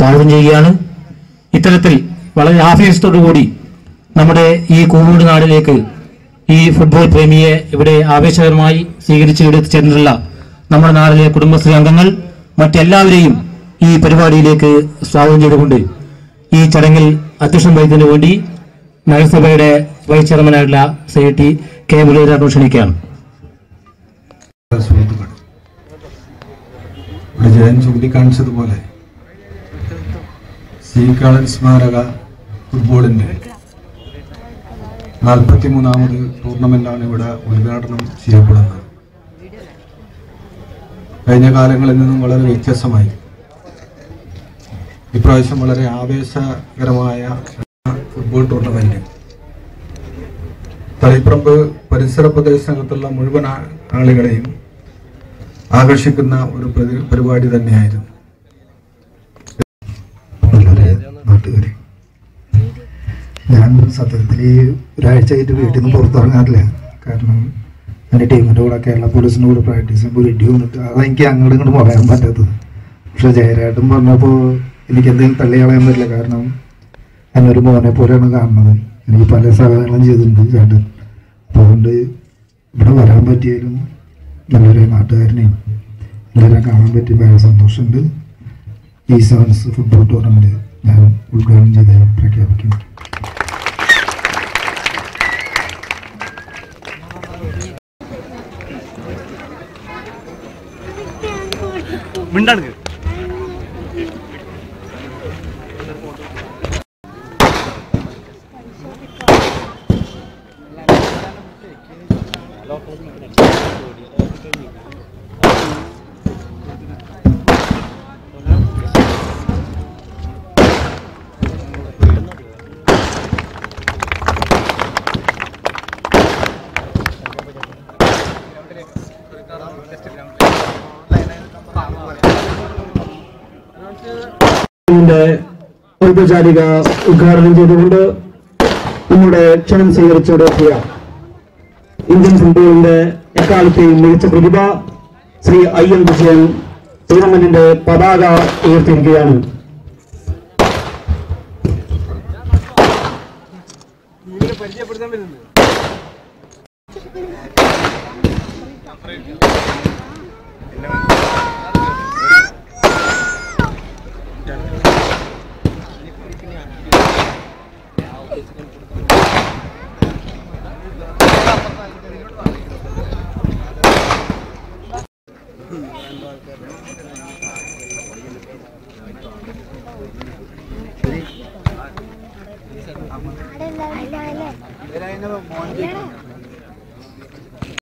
സ്വാഗതം ചെയ്യുകയാണ്. ഇത്തരത്തിൽ വളരെ ആവേശത്തോടുകൂടി നമ്മുടെ ഈ കൂവൂട് നാടിലേക്ക് ഈ ഫുട്ബോൾ പ്രേമിയെ ഇവിടെ ആവേശകരമായി സ്വീകരിച്ച് എടുത്തുചേർന്നിട്ടുള്ള നമ്മുടെ നാട്ടിലെ കുടുംബശ്രീ അംഗങ്ങൾ മറ്റെല്ലാവരെയും ഈ പരിപാടിയിലേക്ക് സ്വാഗതം ചെയ്തുകൊണ്ട് ഈ ചടങ്ങിൽ അധ്യക്ഷം വഹിക്കുന്നതിന് വേണ്ടി നഗരസഭയുടെ വൈസ് ചെയർമാനായിട്ടുള്ള സെക്രട്ടറി കെ മുരളീധരൻ ക്ഷണിക്കുകയാണ്. ജയൻ ചൂണ്ടിക്കാണിച്ചതുപോലെ സീക്കാളൻ സ്മാരക ഫുട്ബോളിന്റെ 43ാമത് ടൂർണമെന്റാണ് ഇവിടെ ഉദ്ഘാടനം ചെയ്യപ്പെടുന്നത്. കഴിഞ്ഞ കാലങ്ങളിൽ നിന്നും വളരെ വ്യത്യസ്തമായി ഇപ്രാവശ്യം വളരെ ആവേശകരമായ ഫുട്ബോൾ ടൂർണമെന്റ് തളിപ്പറമ്പ് പരിസര പ്രദേശത്തുള്ള മുഴുവൻ ആളുകളെയും ആകർഷിക്കുന്ന ഒരു പരിപാടി തന്നെയായിരുന്നു. നാട്ടുകാരെ, ഞാൻ സത്യത്തിൽ ഒരാഴ്ചയായിട്ട് വീട്ടിൽ നിന്ന് പുറത്തിറങ്ങാറില്ല. കാരണം എൻ്റെ ടീമിൻ്റെ കൂടെ കേരള പോലീസിൻ്റെ കൂടെ പ്രാക്ടീസ് ചെയ്യുമ്പോൾ ഇടി വന്നിട്ട് അതെനിക്ക് അങ്ങോട്ടും ഇങ്ങോട്ടും പറയാൻ പറ്റാത്തത്. പക്ഷെ ജയരാട്ടും പറഞ്ഞപ്പോൾ എനിക്ക് എന്തെങ്കിലും തള്ളി കളയാൻ പറ്റില്ല. കാരണം എന്നൊരു മോനെ പോലെയാണ് കാണുന്നത്. എനിക്ക് പല സഹായങ്ങളും ചെയ്തിട്ടുണ്ട് ചേട്ടൻ. അപ്പോൾ അതുകൊണ്ട് ഇവിടെ വരാൻ പറ്റിയാലും നല്ലൊരു നാട്ടുകാരനെയും എല്ലാവരും കാണാൻ പറ്റി ഭയങ്കര സന്തോഷമുണ്ട്. ഈ സെവൻസ് ഫുട്ബോൾ ടൂർണമെന്റ് ഞാൻ ഉദ്ഘാടനം ചെയ്ത് പ്രഖ്യാപിക്കുന്നു. ഔപചാരിക ഉദ്ഘാടനം ചെയ്തുകൊണ്ട് നമ്മുടെ ക്ഷണം സ്വീകരിച്ചോടെത്തിയ ഇന്ത്യൻ ഫുട്ബോളിന്റെ എക്കാലത്തെയും മികച്ച പ്രതിഭ ശ്രീ IM വിജയൻ ടൂർണമെന്റിന്റെ പതാക ഉയർത്തിയിരിക്കുകയാണ്. അല്ല